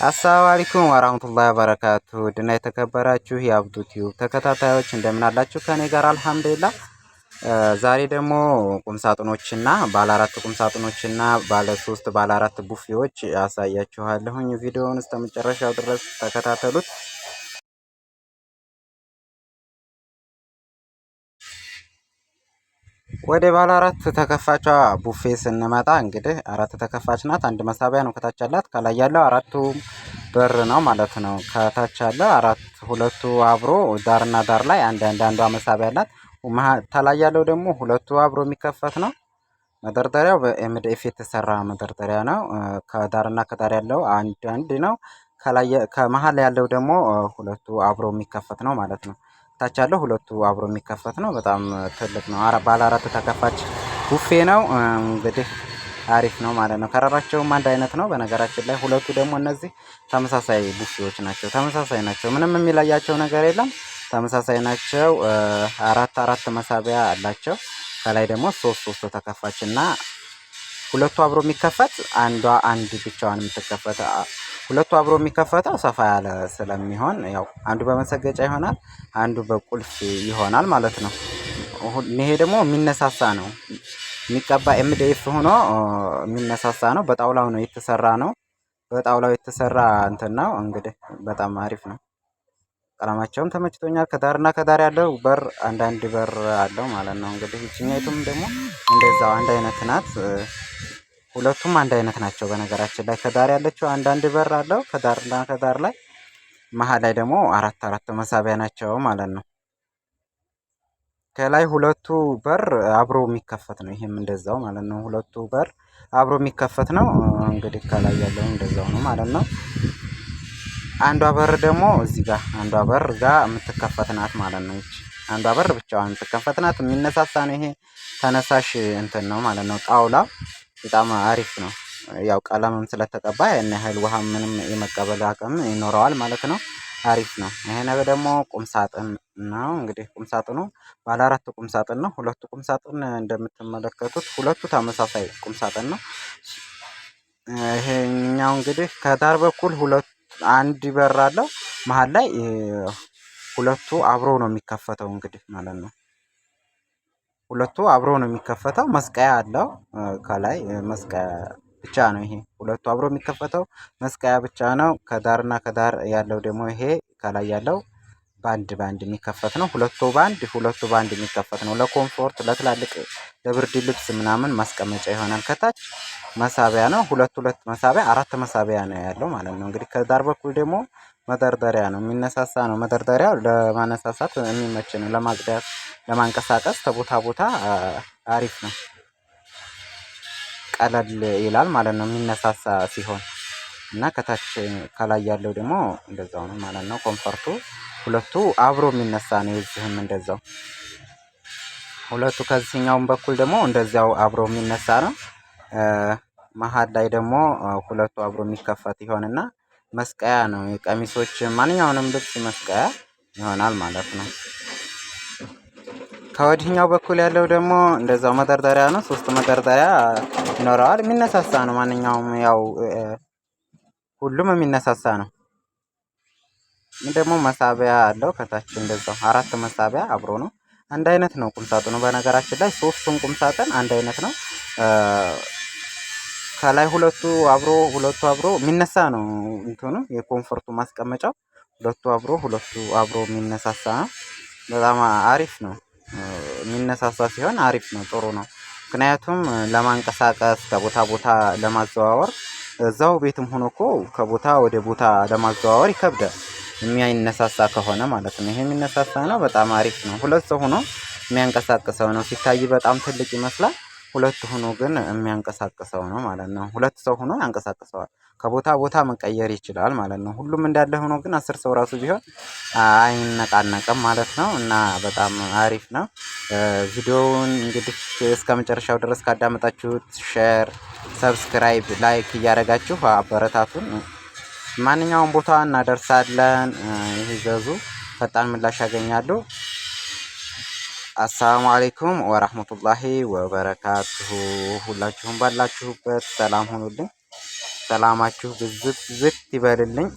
አሰላሙ አለይኩም ወራህመቱላሂ ወበረካቱ ድና የተከበራችሁ የአብዱ ቲዩብ ተከታታዮች እንደምን አላችሁ? ከኔ ጋር አልሐምዱሊላህ። ዛሬ ደግሞ ቁምሳጥኖችና ባለ 4 ቁምሳጥኖችና ባለ 3 ባለ 4 ቡፌዎች አሳያችኋለሁኝ። ቪዲዮውን እስከመጨረሻው ድረስ ተከታተሉት። ወደ ባለ 4 ተከፋቿ ቡፌ ስንመጣ እንግዲህ 4 ተከፋች ናት። አንድ መሳቢያ ነው ከታች ያላት። ከላይ ያለው አራቱ በር ነው ማለት ነው። ከታች ያለው ሁለቱ አብሮ ዳርና ዳር ላይ አንዷ መሳቢያ አላት። ከላይ ያለው ደግሞ ሁለቱ አብሮ የሚከፈት ነው። መደርደሪያው በኤምዲኤፍ የተሰራ መደርደሪያ ነው። ከዳርና ከዳር ያለው አንድ ነው። ከመሃል ያለው ደግሞ ሁለቱ አብሮ የሚከፈት ነው ማለት ነው። ታች ያለው ሁለቱ አብሮ የሚከፈት ነው። በጣም ትልቅ ነው። ባለ 4 ተከፋች ቡፌ ነው። እንግዲህ አሪፍ ነው ማለት ነው። ከረራቸውም አንድ አይነት ነው። በነገራችን ላይ ሁለቱ ደግሞ እነዚህ ተመሳሳይ ቡፌዎች ናቸው። ተመሳሳይ ናቸው። ምንም የሚለያቸው ነገር የለም። ተመሳሳይ ናቸው። አራት መሳቢያ አላቸው። ከላይ ደግሞ ሶስት ተከፋችና ሁለቱ አብሮ የሚከፈት አንድ ብቻዋን የምትከፈት ሁለቱ አብሮ የሚከፈተው ሰፋ ያለ ስለሚሆን ያው አንዱ በመሰገጫ ይሆናል፣ አንዱ በቁልፍ ይሆናል ማለት ነው። ይሄ ደግሞ የሚነሳሳ ነው። የሚቀባ ኤምዲኤፍ ሆኖ የሚነሳሳ ነው። በጣውላው ነው የተሰራ ነው። በጣውላው የተሰራ እንትን ነው። እንግዲህ በጣም አሪፍ ነው። ቀለማቸውም ተመችቶኛል። ከዳርና ከዳር ያለው በር አንዳንድ በር አለው ማለት ነው። እንግዲህ እቺኛይቱም ደግሞ እንደዛው አንድ አይነት ናት። ሁለቱም አንድ አይነት ናቸው። በነገራችን ላይ ከዳር ያለችው አንዳንድ በር አለው ከዳርና ከዳር ላይ፣ መሀል ላይ ደግሞ አራት መሳቢያ ናቸው ማለት ነው። ከላይ ሁለቱ በር አብሮ የሚከፈት ነው። ይሄም እንደዛው ማለት ነው። ሁለቱ በር አብሮ የሚከፈት ነው። እንግዲህ ከላይ ያለው እንደዛው ነው ማለት ነው። አንዷ በር ደግሞ እዚህ ጋር አንዷ በር ጋር የምትከፈት ናት ማለት ነው። እቺ አንዷ በር ብቻዋን የምትከፈት ናት። የሚነሳሳ ነው። ይሄ ተነሳሽ እንትን ነው ማለት ነው። ጣውላ በጣም አሪፍ ነው። ያው ቀለምም ስለተቀባ ያን ያህል ውሃ ምንም የመቀበል አቅም ይኖረዋል ማለት ነው። አሪፍ ነው። ይሄ ነገር ደግሞ ቁም ሳጥን ነው። እንግዲህ ቁም ሳጥኑ ባለ 4 ቁም ሳጥን ነው። ሁለቱ ቁም ሳጥን እንደምትመለከቱት ሁለቱ ተመሳሳይ ቁም ሳጥን ነው። ይሄኛው እንግዲህ ከዳር በኩል አንድ በር አለው። መሃል ላይ ሁለቱ አብሮ ነው የሚከፈተው እንግዲህ ማለት ነው። ሁለቱ አብሮ ነው የሚከፈተው። መስቀያ አለው ከላይ መስቀያ ብቻ ነው። ይሄ ሁለቱ አብሮ የሚከፈተው መስቀያ ብቻ ነው። ከዳርና ከዳር ያለው ደግሞ ይሄ ከላይ ያለው ባንድ የሚከፈት ነው። ሁለቱ ባንድ የሚከፈት ነው። ለኮምፎርት ለትላልቅ ለብርድ ልብስ ምናምን ማስቀመጫ ይሆናል። ከታች መሳቢያ ነው። ሁለት መሳቢያ 4 መሳቢያ ነው ያለው ማለት ነው። እንግዲህ ከዳር በኩል ደግሞ መደርደሪያ ነው። የሚነሳሳ ነው። መደርደሪያው ለማነሳሳት የሚመች ነው። ለማጽዳት ለማንቀሳቀስ ከቦታ ቦታ አሪፍ ነው። ቀለል ይላል ማለት ነው የሚነሳሳ ሲሆን እና ከላይ ያለው ደግሞ እንደዛው ነው ማለት ነው። ኮምፈርቱ ሁለቱ አብሮ የሚነሳ ነው። የዚህም እንደዛው ሁለቱ ከዚህኛውም በኩል ደግሞ እንደዛው አብሮ የሚነሳ ነው። መሃል ላይ ደግሞ ሁለቱ አብሮ የሚከፈት ይሆንና መስቀያ ነው። የቀሚሶች ማንኛውንም ልብስ መስቀያ ይሆናል ማለት ነው። ከወዲህኛው በኩል ያለው ደግሞ እንደዛው መደርደሪያ ነው። 3 መደርደሪያ ይኖረዋል። የሚነሳሳ ነው። ማንኛውም ያው ሁሉም የሚነሳሳ ነው። ደግሞ መሳቢያ አለው ከታች እንደዛው 4 መሳቢያ አብሮ ነው። አንድ አይነት ነው ቁምሳጥኑ። በነገራችን ላይ 3ቱም ቁምሳጥን አንድ አይነት ነው። ከላይ ሁለቱ አብሮ የሚነሳ ነው። እንትኑ የኮምፎርቱ ማስቀመጫው ሁለቱ አብሮ የሚነሳሳ ነው። በጣም አሪፍ ነው። የሚነሳሳ ሲሆን አሪፍ ነው፣ ጥሩ ነው። ምክንያቱም ለማንቀሳቀስ ከቦታ ቦታ ለማዘዋወር እዛው ቤትም ሆኖ እኮ ከቦታ ወደ ቦታ ለማዘዋወር ይከብዳል፣ የሚያነሳሳ ከሆነ ማለት ነው። ይሄ የሚነሳሳ ነው። በጣም አሪፍ ነው። ሁለት ሰው ሆኖ የሚያንቀሳቅሰው ነው። ሲታይ በጣም ትልቅ ይመስላል። ሁለት ሆኖ ግን የሚያንቀሳቅሰው ነው ማለት ነው። ሁለት ሰው ሆኖ ያንቀሳቅሰዋል። ከቦታ ቦታ መቀየር ይችላል ማለት ነው። ሁሉም እንዳለ ሆኖ ግን 10 ሰው ራሱ ቢሆን አይነቃነቅም ማለት ነው። እና በጣም አሪፍ ነው። ቪዲዮውን እንግዲህ እስከመጨረሻው ድረስ ካዳመጣችሁት ሼር፣ ሰብስክራይብ፣ ላይክ እያደረጋችሁ አበረታቱን። ማንኛውም ቦታ እናደርሳለን። ይዘዙ፣ ፈጣን ምላሽ ያገኛሉ። አሰላሙ አለይኩም ወራህመቱላሂ ወበረካቱሁ። ሁላችሁም ባላችሁበት ሰላም ሁኑልኝ። ሰላማችሁ ብዝት ዝት ይበልልኝ።